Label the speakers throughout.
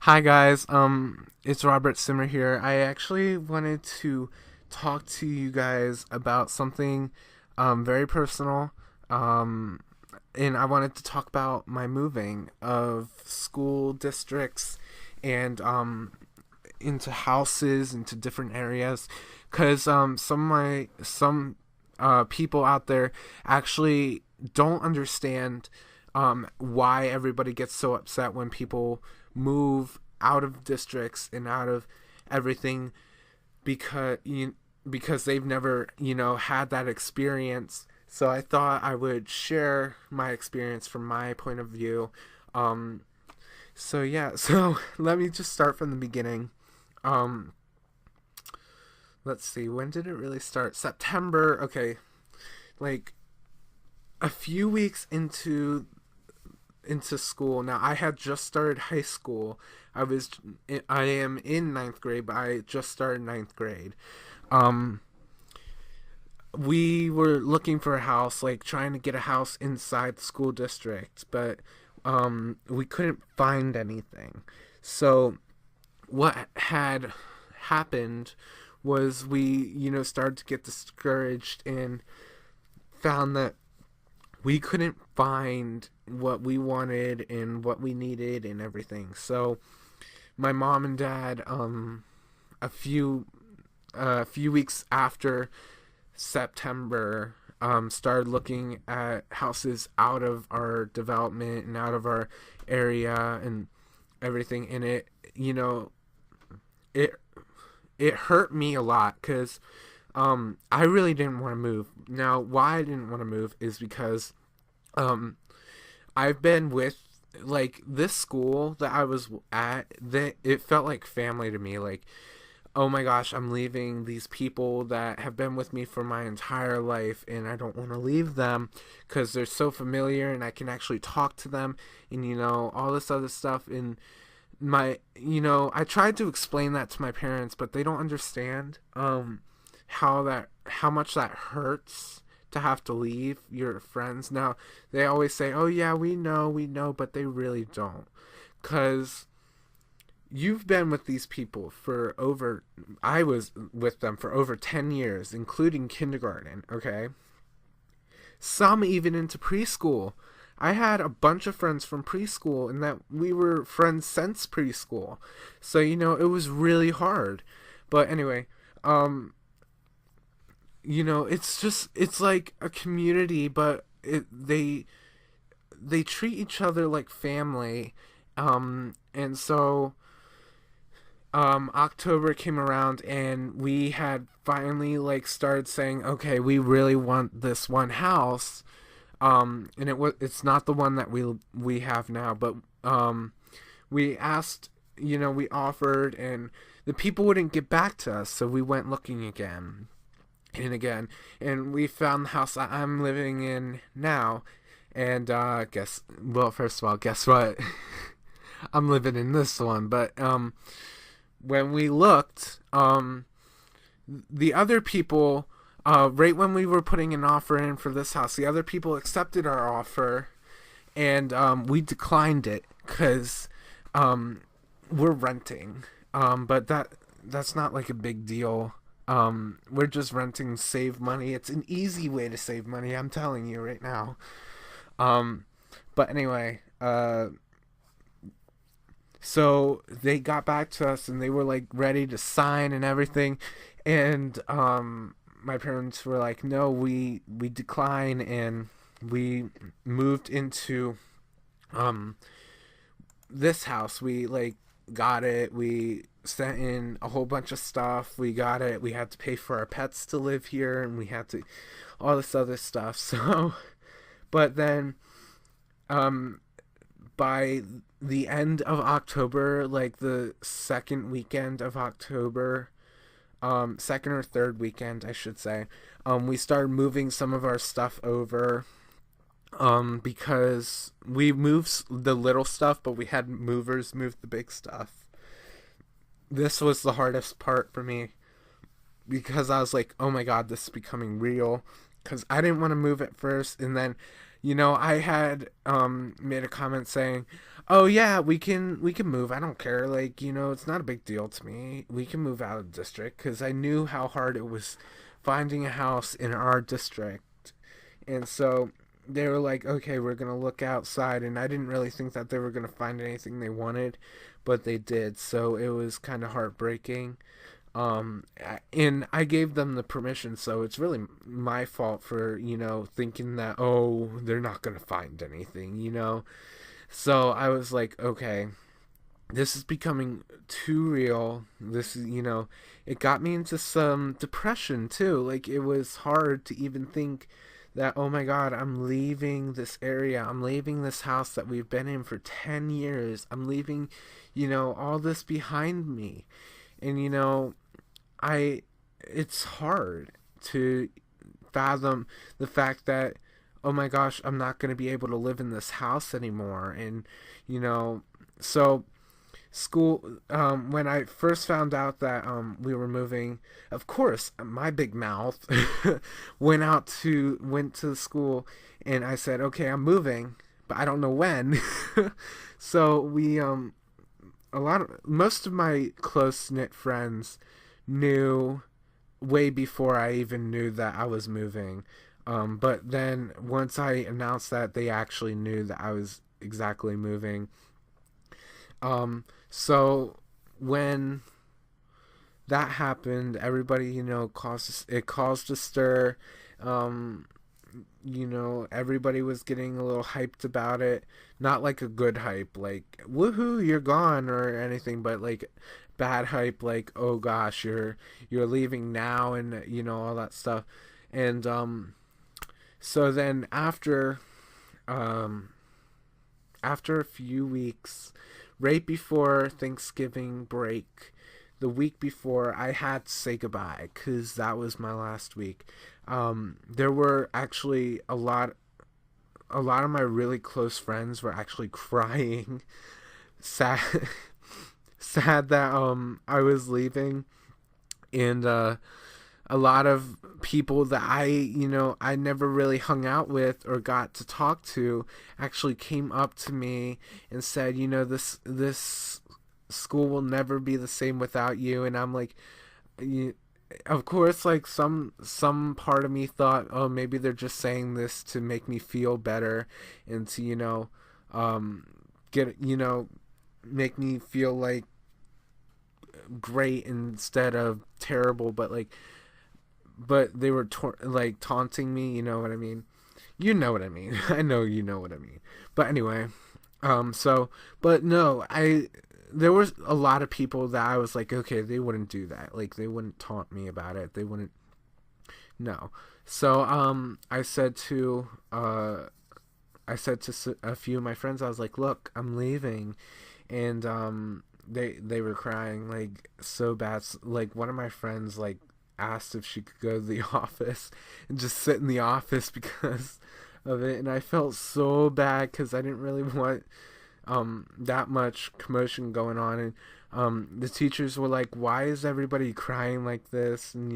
Speaker 1: Hi guys, it's Robert Simmer here. I actually wanted to talk to you guys about something very personal. Um, and I wanted to talk about my moving of school districts and into houses, into different areas, because some people out there actually don't understand why everybody gets so upset when people move out of districts and out of everything because they've never had that experience. So I thought I would share my experience from my point of view. Um, so yeah, so let me just start from the beginning. Um, let's see, when did it really start? September. Okay, like a few weeks into school. Now I had just started high school. I am in ninth grade, but I just started ninth grade. Um, we were looking for a house, like trying to get a house inside the school district, but we couldn't find anything. So what had happened was we, started to get discouraged and found that we couldn't find what we wanted and what we needed and everything. So my mom and dad, a few weeks after September, started looking at houses out of our development and out of our area and everything. And it it hurt me a lot because I really didn't want to move. Now, why I didn't want to move is because um, I've been with like this school that I was at. That it felt like family to me. Like, oh my gosh, I'm leaving these people that have been with me for my entire life, and I don't want to leave them because they're so familiar, and I can actually talk to them, and all this other stuff. And I tried to explain that to my parents, but they don't understand. How much that hurts to have to leave your friends. Now they always say, "Oh yeah, we know," but they really don't, cuz you've been with these people for over I was with them for over 10 years, including kindergarten, okay? Some even into preschool. I had a bunch of friends from preschool and that we were friends since preschool. So, it was really hard. But anyway, um it's like a community, but they treat each other like family. And so October came around and we had finally like started saying, okay, we really want this one house. And it's not the one that we have now, but we asked, we offered, and the people wouldn't get back to us, so we went looking again and again, and we found the house that I'm living in now. And first of all, guess what? I'm living in this one. But when we looked, the other people, right when we were putting an offer in for this house, the other people accepted our offer, and we declined it because we're renting. But that's not like a big deal. We're just renting to save money. It's an easy way to save money, I'm telling you right now. Um, but anyway, so they got back to us and they were like ready to sign and everything. And my parents were like, no, we decline, and we moved into um this house. We like got it. We sent in a whole bunch of stuff. We got it. We had to pay for our pets to live here, and we had to all this other stuff. So, but then by the end of October, like the second weekend of October, second or third weekend, I should say, we started moving some of our stuff over, because we moved the little stuff, but we had movers move the big stuff. This was the hardest part for me because I was like, oh my god, this is becoming real. Because I didn't want to move at first, and then, I had made a comment saying, "Oh yeah, we can move. I don't care. Like, it's not a big deal to me. We can move out of the district because I knew how hard it was finding a house in our district." And so they were like, "Okay, we're going to look outside." And I didn't really think that they were going to find anything they wanted, but they did. So it was kind of heartbreaking. And I gave them the permission, so it's really my fault for thinking that, oh, they're not gonna find anything. So I was like, okay, this is becoming too real. This is, it got me into some depression too. Like, it was hard to even think that, oh my god, I'm leaving this area, I'm leaving this house that we've been in for 10 years, I'm leaving all this behind me. And I it's hard to fathom the fact that, oh my gosh, I'm not going to be able to live in this house anymore. And so school, when I first found out that we were moving, of course my big mouth went to the school, and I said, okay, I'm moving, but I don't know when. So we most of my close knit friends knew way before I even knew that I was moving. But then once I announced that, they actually knew that I was exactly moving. So when that happened, everybody, caused a stir. Um, Everybody was getting a little hyped about it. Not like a good hype, like, woohoo, you're gone or anything, but like bad hype, like, oh gosh, you're leaving now, and all that stuff. And so then um after a few weeks, right before Thanksgiving break, the week before, I had to say goodbye because that was my last week. There were actually a lot of my really close friends were actually crying, sad, sad that I was leaving, and a lot of people that I never really hung out with or got to talk to actually came up to me and said, this school will never be the same without you. And I'm like, you, of course, like, some part of me thought, oh, maybe they're just saying this to make me feel better and to um get make me feel like great instead of terrible. But they were like taunting me, you know what I mean? You know what I mean. I know you know what I mean. But anyway, so, but no, there was a lot of people that I was like, okay, they wouldn't do that. Like, they wouldn't taunt me about it. They wouldn't. No. So I said to a few of my friends, I was like, look, I'm leaving, and they were crying like so bad. Like, one of my friends like asked if she could go to the office and just sit in the office because of it, and I felt so bad because I didn't really want that much commotion going on. And the teachers were like, why is everybody crying like this? And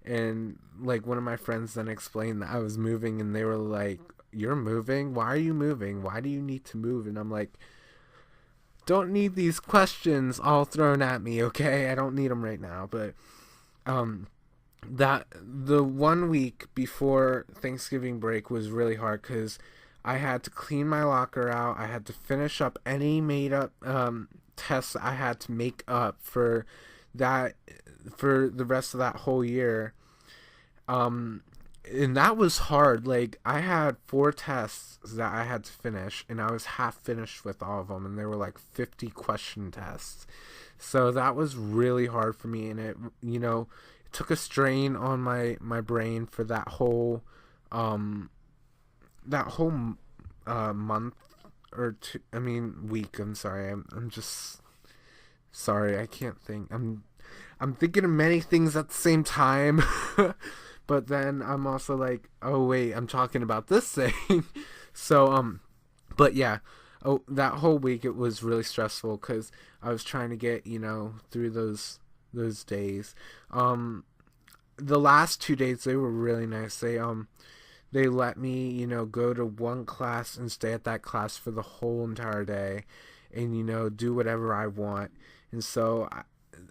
Speaker 1: and like, one of my friends then explained that I was moving, and they were like, you're moving? Why are you moving? Why do you need to move? And I'm like, don't need these questions all thrown at me, okay? I don't need them right now. But um that the 1 week before Thanksgiving break was really hard because I had to clean my locker out. I had to finish up any made up tests I had to make up that for the rest of that whole year. And that was hard. Like, I had 4 tests that I had to finish, and I was half finished with all of them, and they were like 50 question tests. So that was really hard for me, and it took a strain on my brain for that whole month or two. I mean, week. I'm sorry. I'm just sorry. I can't think. I'm thinking of many things at the same time. But then I'm also like, oh wait, I'm talking about this thing. So but yeah, oh, that whole week it was really stressful because I was trying to get through those days. The last 2 days, they were really nice. they let me, go to one class and stay at that class for the whole entire day, and do whatever I want. And so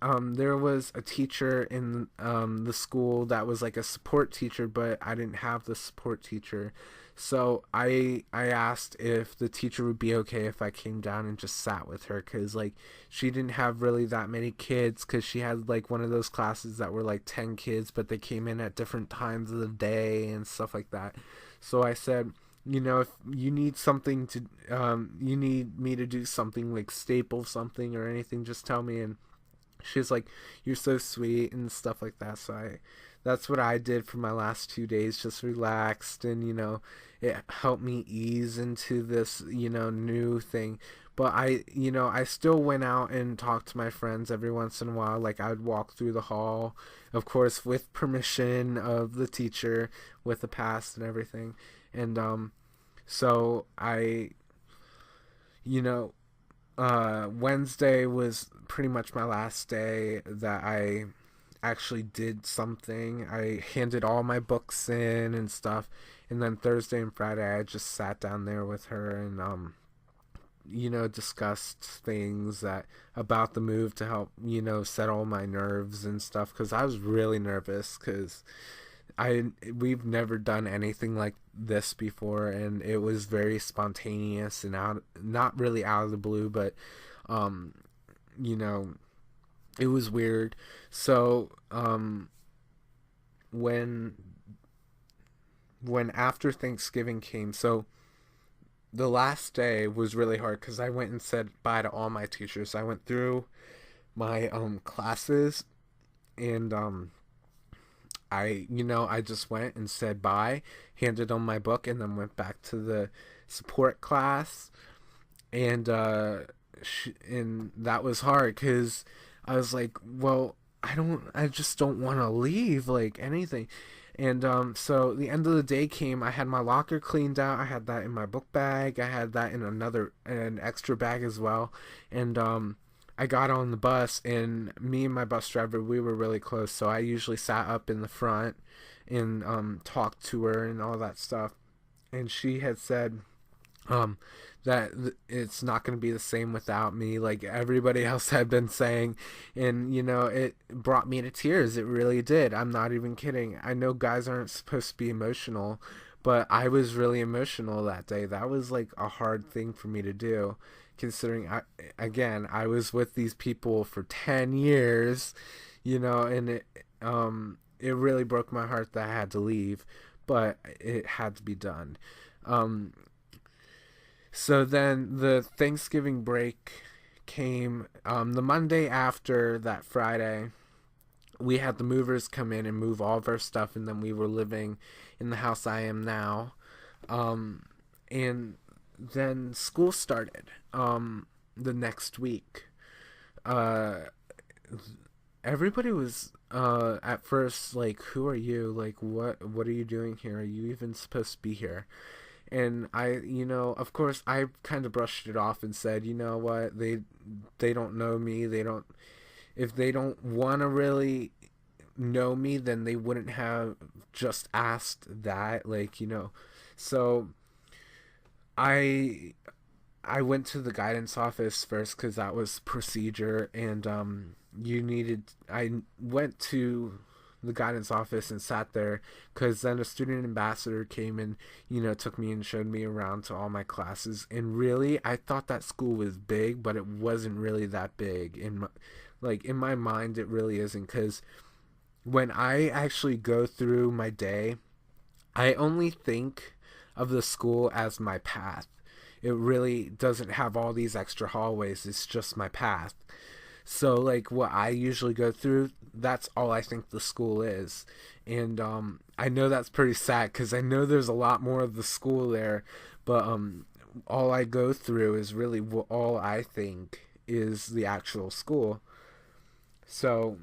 Speaker 1: there was a teacher in the school that was like a support teacher, but I didn't have the support teacher. So I asked if the teacher would be okay if I came down and just sat with her, because like she didn't have really that many kids, because she had like one of those classes that were like 10 kids, but they came in at different times of the day and stuff like that. So I said, if you need something to you need me to do something, like staple something or anything, just tell me. And she was like, you're so sweet and stuff like that. So that's what I did for my last 2 days, just relaxed, and it helped me ease into this new thing. But I still went out and talked to my friends every once in a while. Like, I'd walk through the hall, of course with permission of the teacher, with a pass and everything. And so I you know Wednesday was pretty much my last day that I actually did something. I handed all my books in and stuff, and then Thursday and Friday I just sat down there with her and discussed things that about the move to help settle my nerves and stuff, because I was really nervous, because we've never done anything like this before, and it was very spontaneous and not really out of the blue, but you know it was weird. So when after Thanksgiving came, so the last day was really hard, because I went and said bye to all my teachers. I went through my classes, and I just went and said bye, handed them my book, and then went back to the support class. And and that was hard, because I was like, well, I just don't want to leave, like, anything. And so the end of the day came. I had my locker cleaned out. I had that in my book bag. I had that in an extra bag as well. And I got on the bus, and me and my bus driver, we were really close. So I usually sat up in the front and talked to her and all that stuff. And she had said that it's not going to be the same without me, like everybody else had been saying. And it brought me to tears. It really did. I'm not even kidding. I know guys aren't supposed to be emotional, but I was really emotional that day. That was like a hard thing for me to do, considering I was with these people for 10 years, and it really broke my heart that I had to leave, but it had to be done. So then the Thanksgiving break came. The Monday after that Friday, we had the movers come in and move all of our stuff, and then we were living in the house I am now. And then school started the next week. Everybody was at first like, who are you? Like, what are you doing here? Are you even supposed to be here? And I, of course, I kind of brushed it off and said, you know what, they don't know me. If they don't want to really know me, then they wouldn't have just asked that, like, So I went to the guidance office first, because that was procedure, and I went to the guidance office and sat there, because then a student ambassador came and took me and showed me around to all my classes. And really, I thought that school was big, but it wasn't really that big. In my mind, it really isn't, because when I actually go through my day, I only think of the school as my path. It really doesn't have all these extra hallways. It's just my path. So, like, what I usually go through, that's all I think the school is. And I know that's pretty sad, because I know there's a lot more of the school there, but all I go through is really all I think is the actual school. So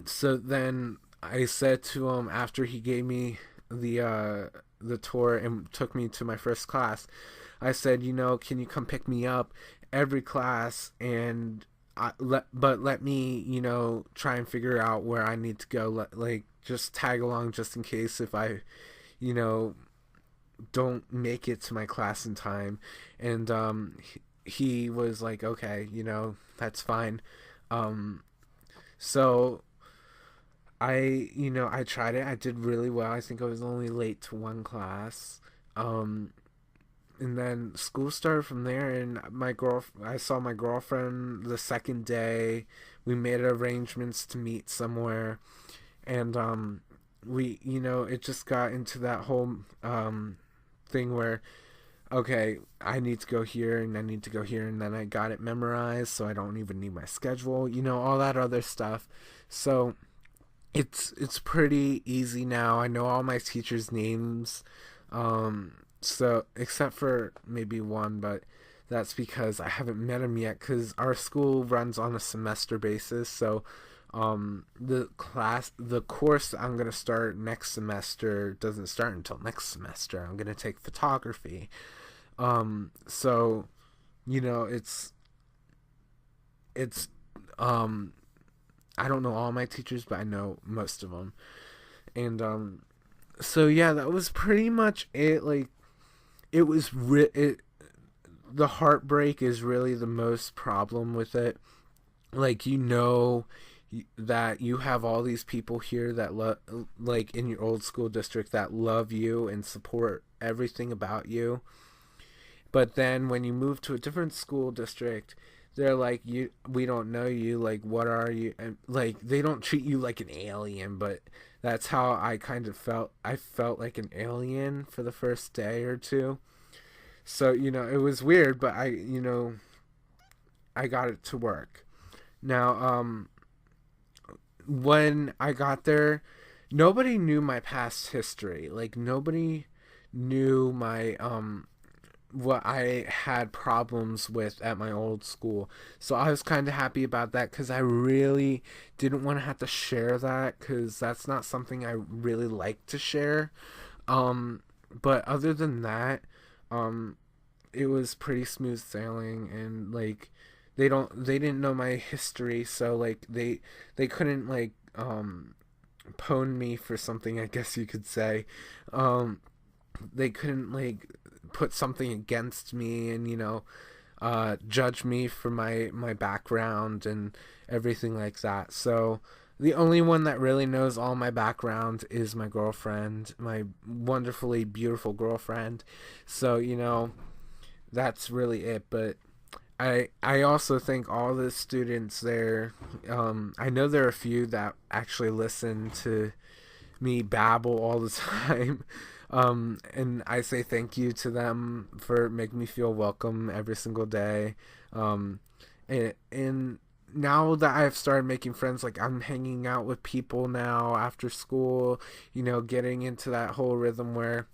Speaker 1: so then I said to him, after he gave me the tour and took me to my first class, I said, can you come pick me up every class, and let me, try and figure out where I need to go. Just tag along just in case if I, you know, don't make it to my class in time. And he was like, okay, that's fine. Um, so I tried it. I did really well. I think I was only late to one class. Um, and then school started from there, and I saw my girlfriend the second day. We made arrangements to meet somewhere, and it just got into that whole thing where, okay, I need to go here and I need to go here, and then I got it memorized, so I don't even need my schedule, all that other stuff. So it's pretty easy now. I know all my teachers' names. So except for maybe one, but that's because I haven't met him yet, because our school runs on a semester basis. So the course I'm going to start next semester doesn't start until next semester. I'm going to take photography. So it's I don't know all my teachers, but I know most of them. And so yeah, that was pretty much it. Like, it was the heartbreak is really the most problem with it. Like, that you have all these people here that like in your old school district, that love you and support everything about you. But then when you move to a different school district, they're like, we don't know you, like, what are you? And like, they don't treat you like an alien, but that's how I kind of felt. I felt like an alien for the first day or two. So, it was weird, but I got it to work. Now, when I got there, nobody knew my past history. Like, nobody knew my what I had problems with at my old school. So I was kind of happy about that, because I really didn't want to have to share that, because that's not something I really like to share. But other than that, it was pretty smooth sailing, and like, they didn't know my history, so like they couldn't like pwn me for something, I guess you could say. They couldn't like put something against me and judge me for my background and everything like that. So the only one that really knows all my background is my girlfriend, my wonderfully beautiful girlfriend. So that's really it. But I also think all the students there, I know there are a few that actually listen to me babble all the time. And I say thank you to them for making me feel welcome every single day. And now that I've started making friends, like, I'm hanging out with people now after school, getting into that whole rhythm where,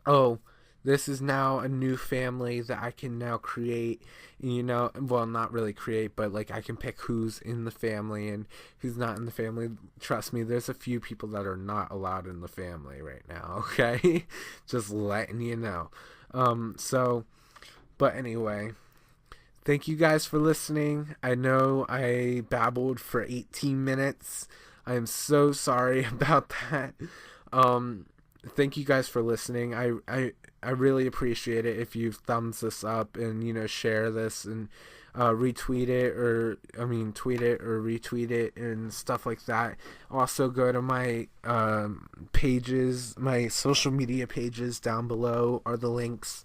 Speaker 1: oh, this is now a new family that I can now create, well, not really create, but like, I can pick who's in the family and who's not in the family. Trust me, there's a few people that are not allowed in the family right now, okay? Just letting you know. But anyway, thank you guys for listening. I know I babbled for 18 minutes. I am so sorry about that. Thank you guys for listening. I really appreciate it if you thumbs this up and share this and retweet it, or tweet it or retweet it and stuff like that. Also, go to my pages, my social media pages down below are the links.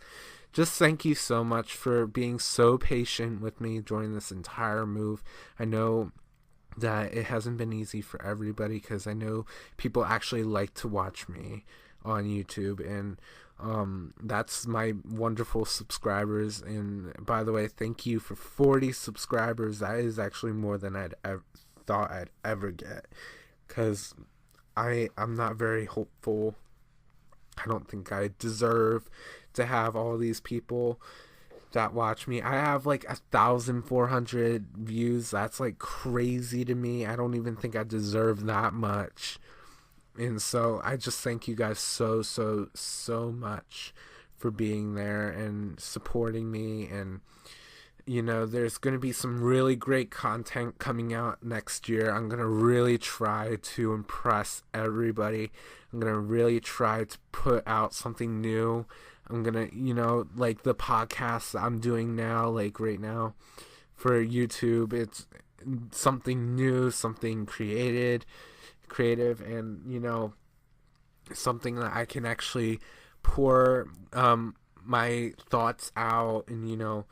Speaker 1: Just thank you so much for being so patient with me during this entire move. I know that it hasn't been easy for everybody, because I know people actually like to watch me on YouTube, and that's my wonderful subscribers. And by the way, thank you for 40 subscribers. That is actually more than I'd thought I'd ever get, because I'm not very hopeful. I don't think I deserve to have all these people that watch me. I have like 1,400 views. That's like crazy to me. I don't even think I deserve that much. And so I just thank you guys so much for being there and supporting me. And there's going to be some really great content coming out next year. I'm going to really try to impress everybody. I'm going to really try to put out something new. I'm going to, like the podcast I'm doing now, like right now for YouTube, it's something new, something creative, and, something that I can actually pour my thoughts out and,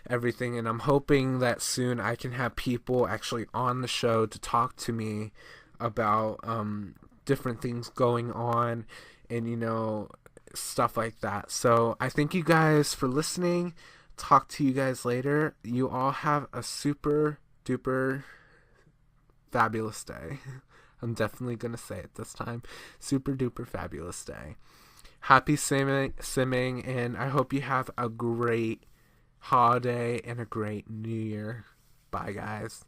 Speaker 1: everything. And I'm hoping that soon I can have people actually on the show to talk to me about different things going on and, stuff like that. So I thank you guys for listening. Talk to you guys later. You all have a super duper fabulous day. I'm definitely going to say it this time. Super duper fabulous day. Happy simming, and I hope you have a great holiday and a great new year. Bye, guys.